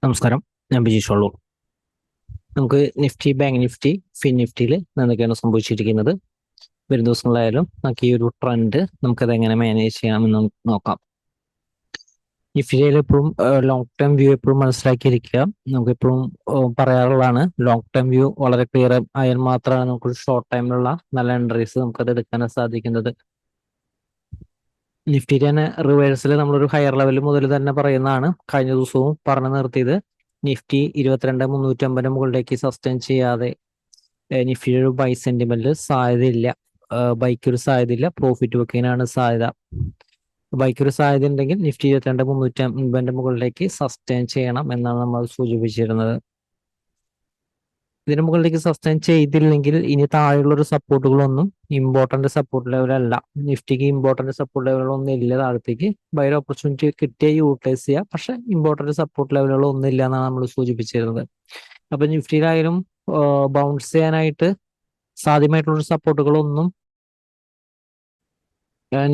നമസ്കാരം, ഞാൻ ബിജീഷ് വള്ളൂർ. നമുക്ക് നിഫ്റ്റി, ബാങ്ക് നിഫ്റ്റി, ഫിൻ നിഫ്റ്റിയിൽ എന്തൊക്കെയാണ് സംഭവിച്ചിരിക്കുന്നത്, വരും ദിവസങ്ങളായാലും നമുക്ക് ഈ ഒരു ട്രെൻഡ് നമുക്കത് എങ്ങനെ മാനേജ് ചെയ്യാമെന്ന് നമുക്ക് നോക്കാം. നിഫ്റ്റിയിൽ എപ്പോഴും ലോങ് ടേം വ്യൂ എപ്പോഴും മനസ്സിലാക്കിയിരിക്കുക. നമുക്കെപ്പോഴും പറയാറുള്ളതാണ്, ലോങ് ടേം വ്യൂ വളരെ ക്ലിയർ ആയാൽ മാത്രമാണ് നമുക്ക് ഷോർട്ട് ടൈമിലുള്ള നല്ല എൻട്രീസ് നമുക്കത് എടുക്കാൻ സാധിക്കുന്നത്. നിഫ്റ്റി തന്നെ റിവേഴ്സിൽ നമ്മളൊരു ഹയർ ലെവൽ മുതൽ തന്നെ പറയുന്നതാണ്. കഴിഞ്ഞ ദിവസവും പറഞ്ഞു നിർത്തിയത് നിഫ്റ്റി 22,350 മുകളിലേക്ക് സസ്റ്റെയിൻ ചെയ്യാതെ നിഫ്റ്റിയുടെ ഒരു ബൈ സെന്റിമെന്റ് സാധ്യതയില്ല. ബൈക്ക് ഒരു സാധ്യതയില്ല, പ്രോഫിറ്റ് ബുക്കിങ്ങിനാണ് സാധ്യത. ബൈക്ക് ഒരു സാധ്യത ഉണ്ടെങ്കിൽ നിഫ്റ്റി 22,350 മുകളിലേക്ക് സസ്റ്റെയിൻ ചെയ്യണം എന്നാണ് നമ്മൾ സൂചിപ്പിച്ചിരുന്നത്. ഇതിന് മുകളിലേക്ക് സസ്റ്റെയിൻ ചെയ്തില്ലെങ്കിൽ ഇനി താഴെയുള്ള ഒരു സപ്പോർട്ടുകളൊന്നും ഇമ്പോർട്ടന്റ് സപ്പോർട്ട് ലെവൽ അല്ല. നിഫ്റ്റിക്ക് ഇമ്പോർട്ടന്റ് സപ്പോർട്ട് ലെവലുകളൊന്നും ഇല്ല. താഴത്തേക്ക് ബൈ ഓപ്പർച്യൂണിറ്റി കിട്ടിയ യൂട്ടിലൈസ് ചെയ്യുക, പക്ഷെ ഇമ്പോർട്ടന്റ് സപ്പോർട്ട് ലെവലുകളൊന്നും ഇല്ല എന്നാണ് നമ്മൾ സൂചിപ്പിച്ചിരുന്നത്. അപ്പൊ നിഫ്റ്റിയിലായാലും ബൗൺസ് ചെയ്യാനായിട്ട് സാധ്യമായിട്ടുള്ള സപ്പോർട്ടുകളൊന്നും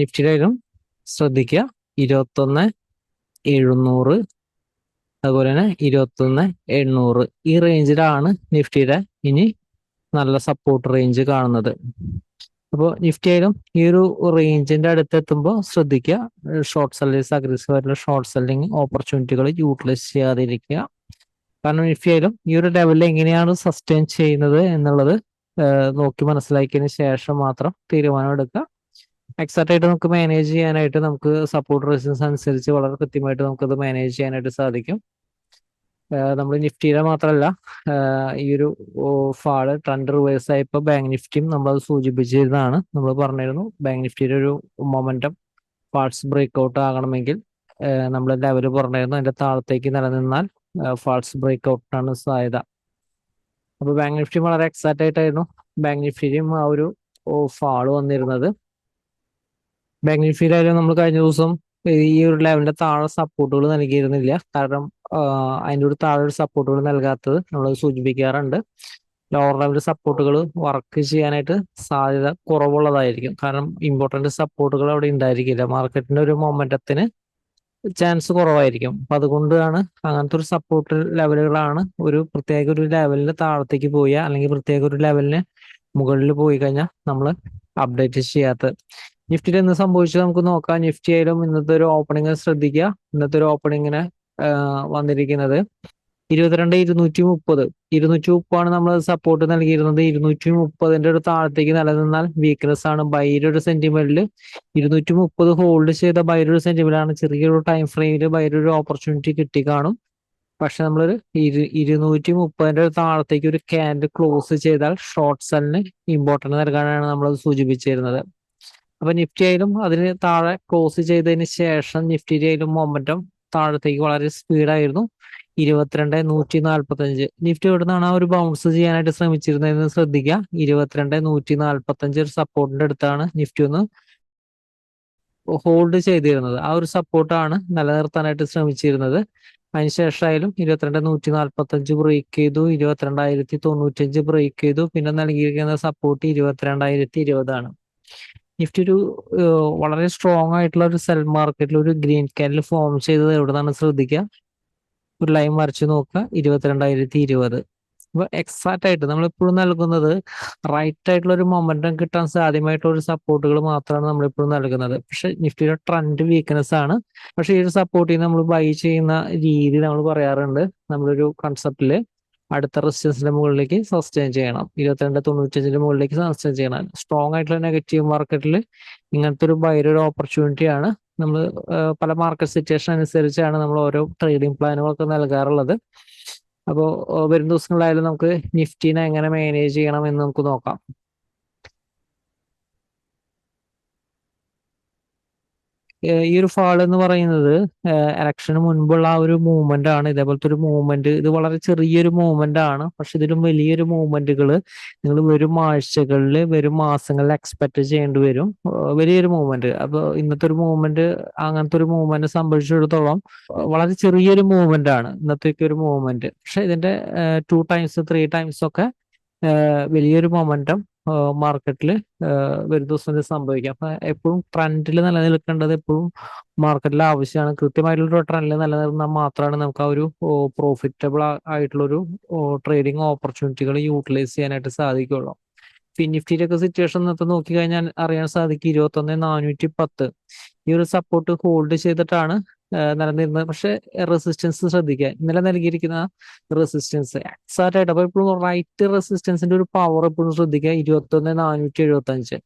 നിഫ്റ്റിയിലായാലും ശ്രദ്ധിക്കുക. 21,700, അതുപോലെ തന്നെ 21,800 ഈ റേഞ്ചിലാണ് നിഫ്റ്റിയുടെ ഇനി നല്ല സപ്പോർട്ട് റേഞ്ച് കാണുന്നത്. അപ്പോൾ നിഫ്റ്റി ആയാലും ഈ ഒരു റേഞ്ചിന്റെ അടുത്ത് എത്തുമ്പോൾ ശ്രദ്ധിക്കുക, ഷോർട്ട് സെല്ലേഴ്സ് അഗ്രസീവ് ആയിട്ടുള്ള ഷോർട്ട് സെല്ലിംഗ് ഓപ്പർച്യൂണിറ്റികൾ യൂട്ടിലൈസ് ചെയ്യാതിരിക്കുക. കാരണം നിഫ്റ്റി ആയാലും ഈ ഒരു ലെവലിൽ എങ്ങനെയാണ് സസ്റ്റെയിൻ ചെയ്യുന്നത് എന്നുള്ളത് നോക്കി മനസ്സിലാക്കിയതിന് ശേഷം മാത്രം തീരുമാനം എടുക്കുക. എക്സാക്റ്റ് ആയിട്ട് നമുക്ക് മാനേജ് ചെയ്യാനായിട്ട് നമുക്ക് സപ്പോർട്ട് റെസിസ്റ്റൻസ് അനുസരിച്ച് വളരെ കൃത്യമായിട്ട് നമുക്കത് മാനേജ് ചെയ്യാനായിട്ട് സാധിക്കും. നമ്മൾ നിഫ്റ്റിയിലെ മാത്രമല്ല, ഈ ഒരു ഫാള് ട്രെൻഡ് റിവേഴ്സ് ആയപ്പോൾ ബാങ്ക് നിഫ്റ്റിയും നമ്മളത് സൂചിപ്പിച്ചിരുന്നതാണ്. നമ്മൾ പറഞ്ഞിരുന്നു ബാങ്ക് നിഫ്റ്റിയുടെ ഒരു മൊമെന്റം ഫാൾസ് ബ്രേക്ക്ഔട്ട് ആകണമെങ്കിൽ നമ്മൾ ലെവല് പറഞ്ഞിരുന്നു, അതിന്റെ താഴത്തേക്ക് നിലനിന്നാൽ ഫാൾസ് ബ്രേക്ക്ഔട്ടിനാണ് സാധ്യത. അപ്പൊ ബാങ്ക് നിഫ്റ്റി വളരെ എക്സാക്റ്റ് ആയിട്ടായിരുന്നു ബാങ്ക് നിഫ്റ്റിയും ആ ഒരു ഫാള് വന്നിരുന്നത്. ബാങ്ക് നിഫ്റ്റിയിലായാലും നമ്മൾ കഴിഞ്ഞ ദിവസം ഈ ഒരു ലെവലിന്റെ താഴെ സപ്പോർട്ടുകൾ നൽകിയിരുന്നില്ല. കാരണം അതിൻ്റെ ഒരു താഴെ ഒരു സപ്പോർട്ടുകൾ നൽകാത്തത് നമ്മൾ സൂചിപ്പിക്കാറുണ്ട്. ലോവർ ലെവൽ സപ്പോർട്ടുകൾ വർക്ക് ചെയ്യാനായിട്ട് സാധ്യത കുറവുള്ളതായിരിക്കും. കാരണം ഇമ്പോർട്ടന്റ് സപ്പോർട്ടുകൾ അവിടെ ഉണ്ടായിരിക്കില്ല. മാർക്കറ്റിന്റെ ഒരു മൊമെന്റത്തിന് ചാൻസ് കുറവായിരിക്കും. അപ്പൊ അതുകൊണ്ടാണ് അങ്ങനത്തെ ഒരു സപ്പോർട്ട് ലെവലുകളാണ് ഒരു പ്രത്യേക ഒരു ലെവലിന് താഴത്തേക്ക് പോയ അല്ലെങ്കിൽ പ്രത്യേക ഒരു ലെവലിന് മുകളിൽ പോയി കഴിഞ്ഞാൽ നമ്മൾ അപ്ഡേറ്റ് ചെയ്യാത്തത്. നിഫ്റ്റിയിൽ എന്ന് സംഭവിച്ചത് നമുക്ക് നോക്കാം. നിഫ്റ്റി ആയാലും ഇന്നത്തെ ഒരു ഓപ്പണിംഗ് ശ്രദ്ധിക്കുക. ഇന്നത്തെ ഒരു ഓപ്പണിങ്ങിന് വന്നിരിക്കുന്നത് 22,230. 230 നമ്മൾ സപ്പോർട്ട് നൽകിയിരുന്നത്. 230 ഒരു താഴത്തേക്ക് നിലനിന്നാൽ വീക്ക്നെസ് ആണ്. ബൈയുടെ ഒരു സെന്റിമെന്റിൽ 230 ഹോൾഡ് ചെയ്ത ബൈയുടെ ഒരു സെന്റിമെന്റ് ആണ്. ചെറിയൊരു ടൈം ഫ്രെയിമിൽ ബൈയുടെ ഒരു ഓപ്പർച്യൂണിറ്റി കിട്ടി കാണും. പക്ഷെ നമ്മളൊരു 230 ഒരു താഴത്തേക്ക് ഒരു ക്യാൻഡിൽ ക്ലോസ് ചെയ്താൽ ഷോർട്ട് സെല്ലിന് ഇമ്പോർട്ടൻസ് നൽകാനാണ് നമ്മളത് സൂചിപ്പിച്ചിരുന്നത്. അപ്പൊ നിഫ്റ്റി ആയാലും അതിന് താഴെ ക്ലോസ് ചെയ്തതിന് ശേഷം നിഫ്റ്റി ആയാലും മൊമെന്റം താഴത്തേക്ക് വളരെ സ്പീഡായിരുന്നു. 22,145 നിഫ്റ്റി എവിടെ നിന്നാണ് ആ ഒരു ബൗൺസ് ചെയ്യാനായിട്ട് ശ്രമിച്ചിരുന്നതെന്ന് ശ്രദ്ധിക്കുക. 22,145 ഒരു സപ്പോർട്ടിന്റെ അടുത്താണ് നിഫ്റ്റി ഒന്ന് ഹോൾഡ് ചെയ്തിരുന്നത്. ആ ഒരു സപ്പോർട്ടാണ് നിലനിർത്താനായിട്ട് ശ്രമിച്ചിരുന്നത്. അതിനുശേഷമായാലും 22,145 ബ്രേക്ക് ചെയ്തു, 22,095 ബ്രേക്ക് ചെയ്തു. പിന്നെ നൽകിയിരിക്കുന്ന സപ്പോർട്ട് 22,020 ആണ്. നിഫ്റ്റി ഒരു വളരെ സ്ട്രോങ് ആയിട്ടുള്ള ഒരു സെൽ മാർക്കറ്റിൽ ഒരു ഗ്രീൻ ക്യാൻഡിൽ ഫോം ചെയ്തത് എവിടെന്നാണ് ശ്രദ്ധിക്കുക. ഒരു ലൈൻ വരച്ച് നോക്കുക, 22,020. അപ്പൊ എക്സാക്റ്റ് ആയിട്ട് നമ്മൾ എപ്പോഴും നൽകുന്നത് റൈറ്റ് ആയിട്ടുള്ള ഒരു മൊമെന്റം കിട്ടാൻ സാധ്യമായിട്ടുള്ള ഒരു സപ്പോർട്ടുകൾ മാത്രമാണ് നമ്മൾ എപ്പോഴും നൽകുന്നത്. പക്ഷെ നിഫ്റ്റിയുടെ ട്രെൻഡ് വീക്ക്നെസ് ആണ്. പക്ഷെ ഈ ഒരു സപ്പോർട്ടിൽ നമ്മൾ ബൈ ചെയ്യുന്ന രീതി നമ്മൾ പറയാറുണ്ട്, നമ്മളൊരു കൺസെപ്റ്റില് അടുത്ത റെസിസ്റ്റൻസിന്റെ മുകളിലേക്ക് സസ്റ്റെയിൻ ചെയ്യണം. 22,95 മുകളിലേക്ക് സസ്റ്റെയിൻ ചെയ്യണം. സ്ട്രോങ് ആയിട്ടുള്ള നെഗറ്റീവ് മാർക്കറ്റിൽ ഇങ്ങനത്തെ ഒരു ബൈയുടെ ഒരു ഓപ്പർച്യൂണിറ്റിയാണ് നമ്മൾ പല മാർക്കറ്റ് സിറ്റുവേഷൻ അനുസരിച്ചാണ് നമ്മൾ ഓരോ ട്രേഡിംഗ് പ്ലാനുകളൊക്കെ നൽകാറുള്ളത്. അപ്പോൾ വരും ദിവസങ്ങളിലായാലും നമുക്ക് നിഫ്റ്റിനെ എങ്ങനെ മാനേജ് ചെയ്യണം എന്ന് നമുക്ക് നോക്കാം. ഈ ഒരു ഫാൾ എന്ന് പറയുന്നത് ഇലക്ഷന് മുൻപുള്ള ആ ഒരു മൂവ്മെന്റ് ആണ്. ഇതേപോലത്തെ ഒരു മൂവ്മെന്റ്, ഇത് വളരെ ചെറിയൊരു മൂവ്മെന്റ് ആണ്. പക്ഷെ ഇതിലും വലിയൊരു മൂവ്മെന്റുകൾ നിങ്ങൾ വരും ആഴ്ചകളിൽ വരും മാസങ്ങളിൽ എക്സ്പെക്ട് ചെയ്യേണ്ടി വരും. വലിയൊരു മൂവ്മെന്റ്. അപ്പൊ ഇന്നത്തെ ഒരു മൂവ്മെന്റ് അങ്ങനത്തെ ഒരു മൂവ്മെന്റ് സംഭവിച്ചിടത്തോളം വളരെ ചെറിയൊരു മൂവ്മെന്റ് ആണ് ഇന്നത്തേക്ക് ഒരു മൂവ്മെന്റ്. പക്ഷെ ഇതിന്റെ 2 ടൈംസ് 3 ടൈംസ് ഒക്കെ വലിയൊരു മൊമെന്റം മാർക്കറ്റിൽ വരും ദിവസം സംഭവിക്കാം. അപ്പൊ എപ്പോഴും ട്രെൻഡിൽ നിലനിൽക്കേണ്ടത് എപ്പോഴും മാർക്കറ്റിൽ ആവശ്യമാണ്. കൃത്യമായിട്ടുള്ള ട്രെൻഡിൽ നിലനിർന്നാൽ മാത്രമാണ് നമുക്ക് ആ ഒരു പ്രോഫിറ്റബിൾ ആയിട്ടുള്ളൊരു ട്രേഡിംഗ് ഓപ്പർച്യൂണിറ്റികൾ യൂട്ടിലൈസ് ചെയ്യാനായിട്ട് സാധിക്കുള്ളൂ. നിഫ്റ്റിയുടെ ഒക്കെ സിറ്റുവേഷൻ ഇന്നത്തെ നോക്കി കഴിഞ്ഞാൽ അറിയാൻ സാധിക്കും 21,410 ഈ ഒരു സപ്പോർട്ട് ഹോൾഡ് ചെയ്തിട്ടാണ് നിലനിരുന്നത്. പക്ഷെ റെസിസ്റ്റൻസ് ശ്രദ്ധിക്കുക, ഇന്നലെ നൽകിയിരിക്കുന്ന റെസിസ്റ്റൻസ് എക്സാക്റ്റ് ആയിട്ട് അപ്പൊ ഇപ്പോഴും റൈറ്റ് റെസിസ്റ്റൻസിന്റെ ഒരു പവർ എപ്പോഴും ശ്രദ്ധിക്കുക. 21,475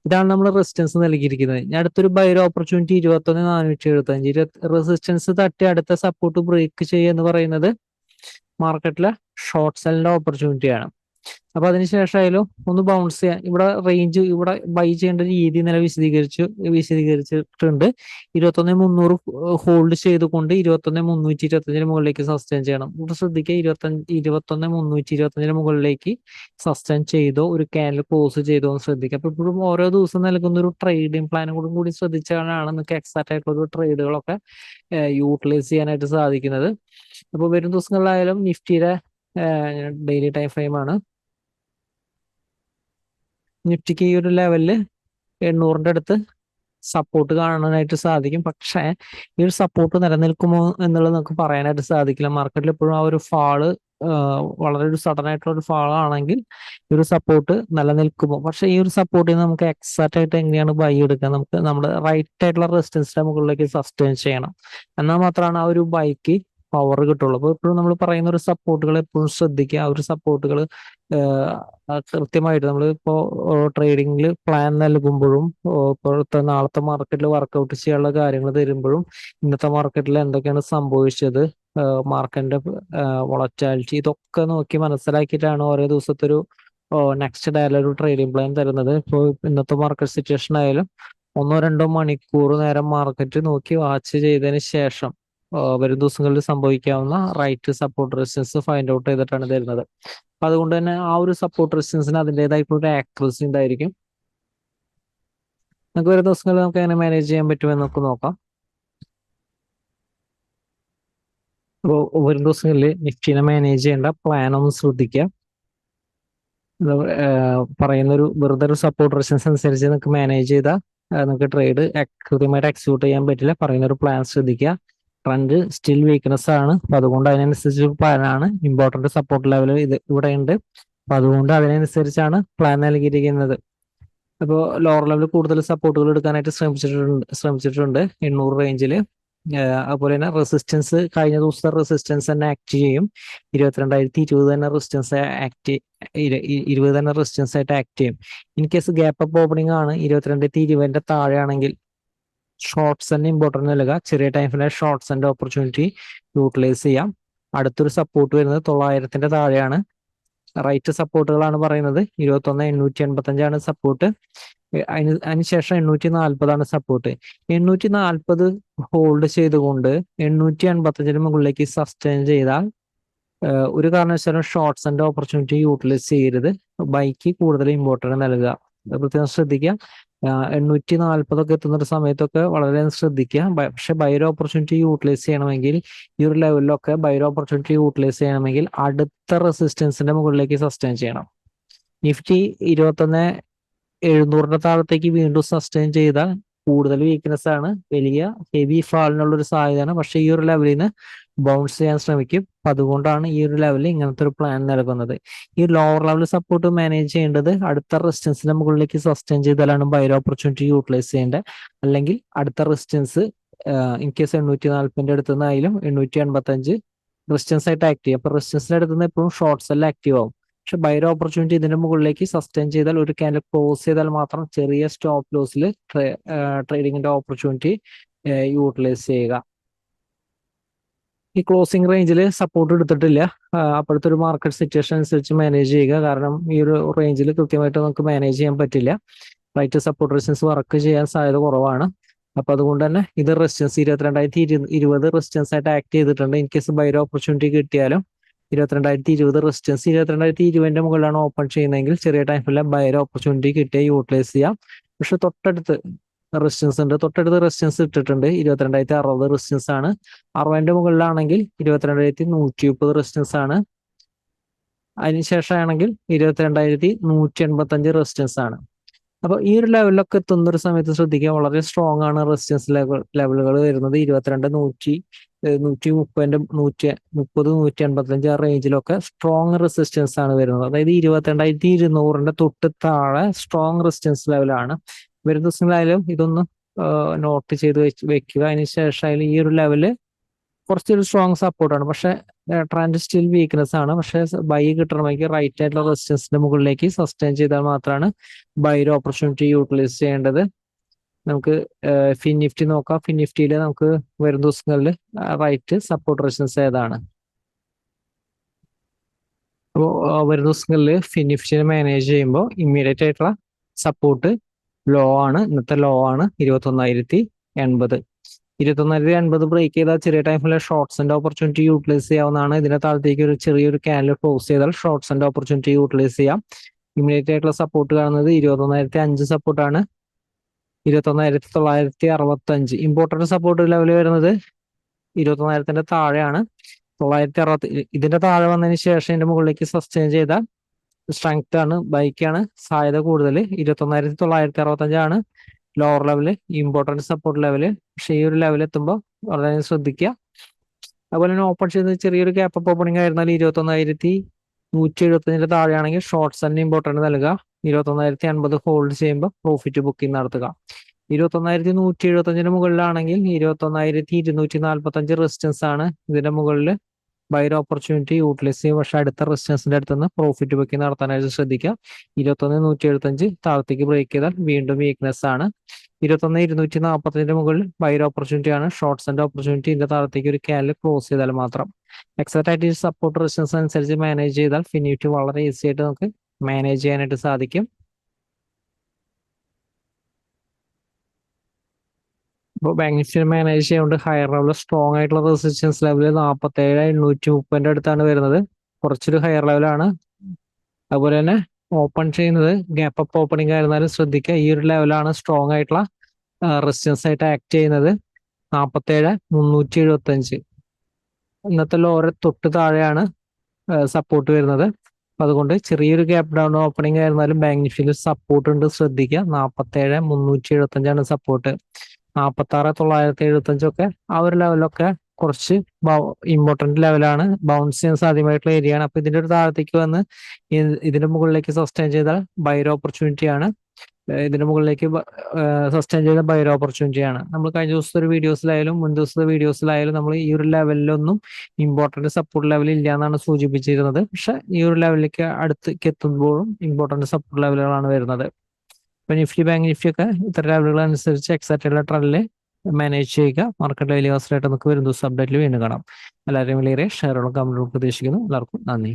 ഇതാണ് നമ്മൾ റെസിസ്റ്റൻസ് നൽകിയിരിക്കുന്നത്. ഇനി അടുത്തൊരു ബൈർ ഓപ്പർച്യൂണിറ്റി 21,475 റെസിസ്റ്റൻസ് തട്ടി അടുത്ത സപ്പോർട്ട് ബ്രേക്ക് ചെയ്യുക എന്ന് പറയുന്നത് മാർക്കറ്റിലെ ഷോർട്ട് സെല്ലിന്റെ ഓപ്പർച്യൂണിറ്റിയാണ്. അപ്പൊ അതിനുശേഷമായാലും ഒന്ന് ബൗൺസ് ചെയ്യാൻ ഇവിടെ റേഞ്ച് ഇവിടെ ബൈ ചെയ്യേണ്ട രീതി നില വിശദീകരിച്ചിട്ടുണ്ട്. 21,300 ഹോൾഡ് ചെയ്തുകൊണ്ട് 21,325 മുകളിലേക്ക് സസ്റ്റെയിൻ ചെയ്യണം. ഇവിടെ ശ്രദ്ധിക്കുക, 21,325 മുകളിലേക്ക് സസ്റ്റെയിൻ ചെയ്തോ ഒരു ക്യാൻഡിൽ ക്ലോസ് ചെയ്തോ എന്ന് ശ്രദ്ധിക്കുക. അപ്പൊ ഇപ്പോഴും ഓരോ ദിവസം നൽകുന്ന ഒരു ട്രേഡിംഗ് പ്ലാനും കൂടി ശ്രദ്ധിച്ചാണ് നിങ്ങൾക്ക് എക്സാക്റ്റ് ആയിട്ടുള്ള ഒരു ട്രേഡുകളൊക്കെ യൂട്ടിലൈസ് ചെയ്യാനായിട്ട് സാധിക്കുന്നത്. അപ്പോൾ വരും ദിവസങ്ങളിലായാലും നിഫ്റ്റിയുടെ ഡെയിലി ടൈം ഫ്രെയിം ആണ്. നിഫ്റ്റിക്ക് ഈ ഒരു ലെവലില് 800 അടുത്ത് സപ്പോർട്ട് കാണാനായിട്ട് സാധിക്കും. പക്ഷേ ഈ ഒരു സപ്പോർട്ട് നിലനിൽക്കുമോ എന്നുള്ളത് നമുക്ക് പറയാനായിട്ട് സാധിക്കില്ല. മാർക്കറ്റിൽ എപ്പോഴും ആ ഒരു ഫാള് വളരെ ഒരു സഡൻ ആയിട്ടുള്ള ഒരു ഫാൾ ആണെങ്കിൽ ഈ ഒരു സപ്പോർട്ട് നിലനിൽക്കുമോ? പക്ഷെ ഈ ഒരു സപ്പോർട്ടിൽ നമുക്ക് എക്സാക്റ്റ് ആയിട്ട് എങ്ങനെയാണ് ബൈ എടുക്കുക? നമുക്ക് നമ്മുടെ റൈറ്റ് ആയിട്ടുള്ള റെസിസ്റ്റൻസിന്റെ മുകളിലേക്ക് സസ്റ്റെയിൻ ചെയ്യണം. എന്നാൽ മാത്രമാണ് ആ ഒരു ബൈക്ക് പവർ കിട്ടുള്ളൂ. അപ്പോൾ എപ്പോഴും നമ്മൾ പറയുന്ന ഒരു സപ്പോർട്ടുകൾ എപ്പോഴും ശ്രദ്ധിക്കുക. ആ ഒരു സപ്പോർട്ടുകൾ കൃത്യമായിട്ട് നമ്മൾ ഇപ്പോൾ ട്രേഡിംഗിൽ പ്ലാൻ നൽകുമ്പോഴും ഇപ്പോഴത്തെ നാളത്തെ മാർക്കറ്റിൽ വർക്കൗട്ട് ചെയ്യാനുള്ള കാര്യങ്ങൾ തരുമ്പോഴും ഇന്നത്തെ മാർക്കറ്റിൽ എന്തൊക്കെയാണ് സംഭവിച്ചത്, മാർക്കറ്റിന്റെ വോളറ്റാലിറ്റി, ഇതൊക്കെ നോക്കി മനസ്സിലാക്കിയിട്ടാണ് ഓരോ ദിവസത്തെ ഒരു നെക്സ്റ്റ് ഡേയിലെ ഒരു ട്രേഡിംഗ് പ്ലാൻ തരുന്നത്. ഇപ്പോൾ ഇന്നത്തെ മാർക്കറ്റ് സിറ്റുവേഷൻ ആയാലും 1-2 മണിക്കൂർ നേരം മാർക്കറ്റ് നോക്കി വാച്ച് ചെയ്തതിന് ശേഷം വരും ദിവസങ്ങളിൽ സംഭവിക്കാവുന്ന right support resistance find out ചെയ്തിട്ടാണ് തരുന്നത്. അപ്പൊ അതുകൊണ്ട് തന്നെ ആ ഒരു സപ്പോർട്ട് റെസിസ്റ്റൻസിന് അതിൻ്റെതായിട്ടുള്ള ഒരു ആക്യുറസി ഉണ്ടായിരിക്കും. നമുക്ക് വരും ദിവസങ്ങളിൽ നമുക്ക് എങ്ങനെ മാനേജ് ചെയ്യാൻ പറ്റുമെന്ന് നമുക്ക് നോക്കാം. അപ്പോൾ വരും ദിവസങ്ങളിൽ നിഫ്റ്റിനെ മാനേജ് ചെയ്യേണ്ട പ്ലാൻ ഒന്ന് ശ്രദ്ധിക്കുക. പറയുന്ന ഒരു വെറുതെ ഒരു സപ്പോർട്ട് റെസിസ്റ്റൻസ് അനുസരിച്ച് നിങ്ങൾക്ക് മാനേജ് ചെയ്താൽ നിങ്ങൾക്ക് ട്രേഡ് കൃത്യമായിട്ട് എക്സിക്യൂട്ട് ചെയ്യാൻ പറ്റില്ല. പറയുന്ന ഒരു പ്ലാൻ ശ്രദ്ധിക്കുക. ട്രെൻഡ് സ്റ്റിൽ വീക്ക്നെസ് ആണ്. അപ്പൊ അതുകൊണ്ട് അതിനനുസരിച്ച് പ്ലാനാണ്. ഇമ്പോർട്ടന്റ് സപ്പോർട്ട് ലെവൽ ഇത് ഇവിടെ ഉണ്ട്. അപ്പൊ അതുകൊണ്ട് അതിനനുസരിച്ചാണ് പ്ലാൻ നൽകിയിരിക്കുന്നത്. അപ്പോൾ ലോവർ ലെവലിൽ കൂടുതൽ സപ്പോർട്ടുകൾ എടുക്കാനായിട്ട് ശ്രമിച്ചിട്ടുണ്ട് 800 റേഞ്ചിൽ. അതുപോലെ തന്നെ റെസിസ്റ്റൻസ് കഴിഞ്ഞ ദിവസത്തെ റെസിസ്റ്റൻസ് തന്നെ ആക്ട് ചെയ്യും. 22,020 തന്നെ റെസിസ്റ്റൻസ് തന്നെ റെസിസ്റ്റൻസ് ആയിട്ട് ആക്ട് ചെയ്യും. In case gap up opening ആണ് 22,020 താഴെയാണെങ്കിൽ ഷോർട്ട്സ് തന്നെ ഇമ്പോർട്ടൻ്റ് നൽകുക. ചെറിയ ടൈമിലെ ഷോർട്ട്സിന്റെ ഓപ്പർച്യൂണിറ്റി യൂട്ടിലൈസ് ചെയ്യാം. അടുത്തൊരു സപ്പോർട്ട് വരുന്നത് 900 താഴെയാണ്. റൈറ്റ് സപ്പോർട്ടുകളാണ് പറയുന്നത്. 21,885 സപ്പോർട്ട്. അതിനുശേഷം 840 സപ്പോർട്ട്. 840 ഹോൾഡ് ചെയ്തുകൊണ്ട് 885 മുകളിലേക്ക് സസ്റ്റെയിൻ ചെയ്താൽ ഒരു കാരണവശാലും ഷോർട്ട്സിന്റെ ഓപ്പർച്യൂണിറ്റി യൂട്ടിലൈസ് ചെയ്യരുത്. ബൈക്ക് കൂടുതൽ ഇമ്പോർട്ടൻ്റ് നൽകുക. പ്രത്യേകം ശ്രദ്ധിക്കുക. 840 എത്തുന്ന ഒരു സമയത്തൊക്കെ വളരെ ശ്രദ്ധിക്കുക. പക്ഷെ ബൈർ ഓപ്പർച്യൂണിറ്റി യൂട്ടിലൈസ് ചെയ്യണമെങ്കിൽ ഈ ഒരു ലെവലിലൊക്കെ ബൈർ ഓപ്പർച്യൂണിറ്റി യൂട്ടിലൈസ് ചെയ്യണമെങ്കിൽ അടുത്ത റെസിസ്റ്റൻസിന്റെ മുകളിലേക്ക് സസ്റ്റെയിൻ ചെയ്യണം. നിഫ്റ്റി 21,700 താഴത്തേക്ക് വീണ്ടും സസ്റ്റെയിൻ ചെയ്താൽ കൂടുതൽ വീക്ക്നെസ് ആണ്, വലിയ ഹെവി ഫാളിനുള്ള ഒരു സാധ്യതയാണ്. പക്ഷെ ഈ ഒരു ലെവലിൽ നിന്ന് ബൗൺസ് ചെയ്യാൻ ശ്രമിക്കും. അപ്പൊ അതുകൊണ്ടാണ് ഈ ഒരു ലെവലിൽ ഇങ്ങനത്തെ ഒരു പ്ലാൻ നൽകുന്നത്. ഈ ലോവർ ലെവൽ സപ്പോർട്ട് മാനേജ് ചെയ്യേണ്ടത് അടുത്ത റെസിസ്റ്റൻസിന്റെ മുകളിലേക്ക് സസ്റ്റെയിൻ ചെയ്താലാണ് ബൈർ ഓപ്പർച്യൂണിറ്റി യൂട്ടിലൈസ് ചെയ്യേണ്ടത്. അല്ലെങ്കിൽ അടുത്ത റെസിസ്റ്റൻസ് ഇൻ കേസ് 840 അടുത്തുനിന്നായാലും 885 റെസിസ്റ്റൻസ് ആയിട്ട് ആക്ട് ചെയ്യും. അപ്പൊ റെസിസ്റ്റൻസിന്റെ അടുത്തുനിന്ന് എപ്പോഴും ഷോർട്ട് സെൽ ആക്റ്റീവ് ആവും. പക്ഷെ ബൈർ ഓപ്പർച്യൂണിറ്റി ഇതിന്റെ മുകളിലേക്ക് സസ്റ്റെയിൻ ചെയ്താൽ ഒരു ക്യാൻഡിൽ ക്ലോസ് ചെയ്താൽ മാത്രം ചെറിയ സ്റ്റോപ്പ് ലോസിൽ ട്രേഡിങ്ങിന്റെ ഓപ്പർച്യൂണിറ്റി യൂട്ടിലൈസ് ചെയ്യുക. ഈ ക്ലോസിംഗ് റേഞ്ചിൽ സപ്പോർട്ട് എടുത്തിട്ടില്ല. അപ്പോഴത്തെ ഒരു മാർക്കറ്റ് സിറ്റുവേഷൻ അനുസരിച്ച് മാനേജ് ചെയ്യുക. കാരണം ഈ ഒരു റേഞ്ചിൽ കൃത്യമായിട്ട് നമുക്ക് മാനേജ് ചെയ്യാൻ പറ്റില്ല. റൈറ്റ് സപ്പോർട്ട് റെസിസ്റ്റൻസ് വർക്ക് ചെയ്യാൻ സാധ്യത കുറവാണ്. അപ്പൊ അതുകൊണ്ട് തന്നെ ഇത് റെസിസ്റ്റൻസ് 22,020 റെസിസ്റ്റൻസ് ആയിട്ട് ആക്ട് ചെയ്തിട്ടുണ്ട്. ഇൻ കേസ് ബൈർ ഓപ്പർച്യൂണിറ്റി കിട്ടിയാലും 22,020 റെസിസ്റ്റൻസ് 22,020 മുകളിലാണ് ഓപ്പൺ ചെയ്യുന്നതെങ്കിൽ ചെറിയ ടൈമിലെ ബൈർ ഓപ്പർച്യൂണിറ്റി കിട്ടിയ യൂട്ടിലൈസ് ചെയ്യാം. പക്ഷെ തൊട്ടടുത്ത് റെസിസ്റ്റൻസ് ഉണ്ട്. തൊട്ടടുത്ത് റെസിസ്റ്റൻസ് ഇട്ടിട്ടുണ്ട്. 22,060 റെസിസ്റ്റൻസ് ആണ്. 60 മുകളിലാണെങ്കിൽ 22,130 റെസിസ്റ്റൻസ് ആണ്. അതിനുശേഷമാണെങ്കിൽ 22,185 റെസിസ്റ്റൻസ് ആണ്. അപ്പോൾ ഈ ഒരു ലെവലിലൊക്കെ എത്തുന്ന ഒരു സമയത്ത് ശ്രദ്ധിക്കുക, വളരെ സ്ട്രോങ് ആണ് റെസിസ്റ്റൻസ് ലെവലുകൾ വരുന്നത്. 1,200 130 റേഞ്ചിലൊക്കെ സ്ട്രോങ് റെസിസ്റ്റൻസ് ആണ് വരുന്നത്. അതായത് 22,200 തൊട്ട് താഴെ സ്ട്രോങ് റെസിസ്റ്റൻസ് ലെവലാണ്. വരും ദിവസങ്ങളായാലും ഇതൊന്ന് നോട്ട് ചെയ്ത് വെക്കുക. അതിനുശേഷം ഈ ഒരു ലെവല് കുറച്ചൊരു സ്ട്രോങ് സപ്പോർട്ടാണ്, പക്ഷെ ട്രെൻഡ് സ്റ്റിൽ വീക്ക്നെസ് ആണ്. പക്ഷെ ബൈ കിട്ടണമെങ്കിൽ റൈറ്റ് ആയിട്ടുള്ള റെസിസ്റ്റൻസിന്റെ മുകളിലേക്ക് സസ്റ്റെയിൻ ചെയ്താൽ മാത്രമാണ് ബൈയുടെ ഓപ്പർച്യൂണിറ്റി യൂട്ടിലൈസ് ചെയ്യേണ്ടത്. നമുക്ക് ഫിൻ നിഫ്റ്റി നോക്കാം. ഫിൻ നിഫ്റ്റിയിൽ നമുക്ക് വരും ദിവസങ്ങളിൽ റൈറ്റ് സപ്പോർട്ട് റെസിസ്റ്റൻസ് ഏതാണ്? അപ്പോൾ വരും ദിവസങ്ങളിൽ ഫിൻ നിഫ്റ്റിനെ മാനേജ് ചെയ്യുമ്പോൾ ഇമ്മീഡിയറ്റ് ആയിട്ടുള്ള സപ്പോർട്ട് ലോ ആണ്, ഇന്നത്തെ ലോ ആണ് 21,080. 21,080 ബ്രേക്ക് ചെയ്താൽ ചെറിയ ടൈമിലെ ഷോർട്ട്സിന്റെ ഓപ്പർച്യൂണിറ്റി യൂട്ടിലൈസ് ചെയ്യാവുന്നതാണ്. ഇതിന്റെ താഴത്തേക്ക് ഒരു ചെറിയൊരു ക്യാൻഡിൽ ക്ലോസ് ചെയ്താൽ ഷോർട്ട്സിന്റെ ഓപ്പർച്യൂണിറ്റി യൂട്ടിലൈസ് ചെയ്യാം. ഇമ്മീഡിയറ്റ് ആയിട്ടുള്ള സപ്പോർട്ട് കാണുന്നത് 21,005 സപ്പോർട്ടാണ്. 21,965 ഇമ്പോർട്ടന്റ് സപ്പോർട്ട് ലെവൽ വരുന്നത് 21,000 താഴെയാണ്. 960 ഇതിന്റെ താഴെ വന്നതിന് ശേഷം ഇതിന്റെ മുകളിലേക്ക് സസ്റ്റെയിൻ ചെയ്താൽ സ്ട്രെങ്ത് ആണ്, ബൈക്കാണ് സാധ്യത കൂടുതൽ. 21,965 ആണ് lower level, important support level. പക്ഷെ ഈ ഒരു ലെവൽ എത്തുമ്പോൾ വളരെ ശ്രദ്ധിക്കുക. അതുപോലെ തന്നെ ഓപ്പൺ ചെയ്യുന്നത് ചെറിയൊരു ഗ്യാപ്പ് അപ്പ് ഓപ്പണിംഗ് ആയിരുന്നാൽ 21,175 താഴെയാണെങ്കിൽ ഷോർട്ട്സ് തന്നെ ഇമ്പോർട്ടന്റ് നൽകുക. 21,080 ഹോൾഡ് ചെയ്യുമ്പോൾ പ്രോഫിറ്റ് ബുക്കിംഗ് നടത്തുക. 21,175 മുകളിലാണെങ്കിൽ 21,245 റെസിസ്റ്റൻസ് ആണ്. ഇതിന്റെ മുകളിൽ ബൈർ ഓപ്പർച്യൂണിറ്റി യൂട്ടിലൈസ് ചെയ്യും. പക്ഷെ അടുത്ത റെസിസ്റ്റൻസിന്റെ അടുത്ത് നിന്ന് പ്രോഫിറ്റ് ബുക്കിംഗ് നടത്താനായിട്ട് ശ്രദ്ധിക്കുക. 21,175 താഴത്തേക്ക് ബ്രേക്ക് ചെയ്താൽ വീണ്ടും വീക്ക്നെസ് ആണ്. 21,245 മുകളിൽ ബൈർ ഓപ്പർച്യൂണിറ്റി ആണ്. ഷോർട്ട്സിന്റെ ഓപ്പർച്യൂണിറ്റി ഇതിന്റെ താഴത്തേക്ക് ഒരു ക്യാൻഡിൽ ക്ലോസ് ചെയ്താൽ മാത്രം. എക്സാക്ട് ആയിട്ട് സപ്പോർട്ട് റെസിസ്റ്റൻസ് അനുസരിച്ച് മാനേജ് ചെയ്താൽ ഫിൻ നിഫ്റ്റി വളരെ ഈസി ആയിട്ട് നമുക്ക് മാനേജ് ചെയ്യാനായിട്ട് സാധിക്കും. ഇപ്പോൾ ബാങ്ക് നിഫ്റ്റി മാനേജ് ചെയ്യുകൊണ്ട് ഹയർ ലെവൽ സ്ട്രോങ് ആയിട്ടുള്ള റെസിസ്റ്റൻസ് ലെവൽ 47,830 അടുത്താണ് വരുന്നത്. കുറച്ചൊരു ഹയർ ലെവലാണ്. അതുപോലെ തന്നെ ഓപ്പൺ ചെയ്യുന്നത് ഗ്യാപ്പ് അപ്പ് ഓപ്പണിംഗ് ആയിരുന്നാലും ശ്രദ്ധിക്കുക, ഈ ഒരു ലെവലാണ് സ്ട്രോങ് ആയിട്ടുള്ള റെസിസ്റ്റൻസ് ആയിട്ട് ആക്ട് ചെയ്യുന്നത്. 47,375 ഇന്നത്തെ ലോറെ തൊട്ട് താഴെയാണ് സപ്പോർട്ട് വരുന്നത്. അതുകൊണ്ട് ചെറിയൊരു ഗ്യാപ്പ് ഡൗൺ ഓപ്പണിംഗ് ആയിരുന്നാലും ബാങ്ക് നിഫ്റ്റിയിൽ സപ്പോർട്ട് ഉണ്ട്, ശ്രദ്ധിക്കുക. 47,375 സപ്പോർട്ട്. 46,975 ഒക്കെ ആ ഒരു ലെവലൊക്കെ കുറച്ച് ഇമ്പോർട്ടന്റ് ലെവലാണ്, ബൗൺസ് ചെയ്യാൻ സാധ്യമായിട്ടുള്ള ഏരിയ ആണ്. അപ്പൊ ഇതിന്റെ ഒരു താഴത്തേക്ക് വന്ന് ഇതിന്റെ മുകളിലേക്ക് സസ്റ്റെയിൻ ചെയ്താൽ ബൈർ ഓപ്പർച്യൂണിറ്റി ആണ്. ഇതിന്റെ മുകളിലേക്ക് സസ്റ്റെയിൻ ചെയ്ത ബൈർ ഓപ്പർച്യൂണിറ്റി ആണ്. നമ്മൾ കഴിഞ്ഞ ദിവസത്തെ ഒരു വീഡിയോസിലായാലും മുൻ ദിവസത്തെ വീഡിയോസിലായാലും നമ്മൾ ഈ ഒരു ലെവലിലൊന്നും ഇമ്പോർട്ടന്റ് സപ്പോർട്ട് ലെവൽ ഇല്ല എന്നാണ് സൂചിപ്പിച്ചിരുന്നത്. പക്ഷെ ഈ ഒരു ലെവലിലേക്ക് അടുത്തേക്ക് എത്തുമ്പോഴും ഇമ്പോർട്ടന്റ് സപ്പോർട്ട് ലെവലുകളാണ് വരുന്നത്. ഇപ്പൊ നിഫ്റ്റി ബാങ്ക് നിഫ്റ്റി ഒക്കെ ഇത്തരം ലെവലുകൾ അനുസരിച്ച് എക്സാക്ട് ആയിട്ടുള്ള ട്രെൻഡില് മാനേജ് ചെയ്യുക. മാർക്കറ്റ് ഡെയിലി ഹോസ്റ്റലായിട്ട് നമുക്ക് വരും ദിവസം അപ്ഡേറ്റിൽ വീണ്ടും കാണാം. എല്ലാവരെയും വലിയ ഷെയറുകളും കമന്റുകളും പ്രതീക്ഷിക്കുന്നു. എല്ലാവർക്കും നന്ദി.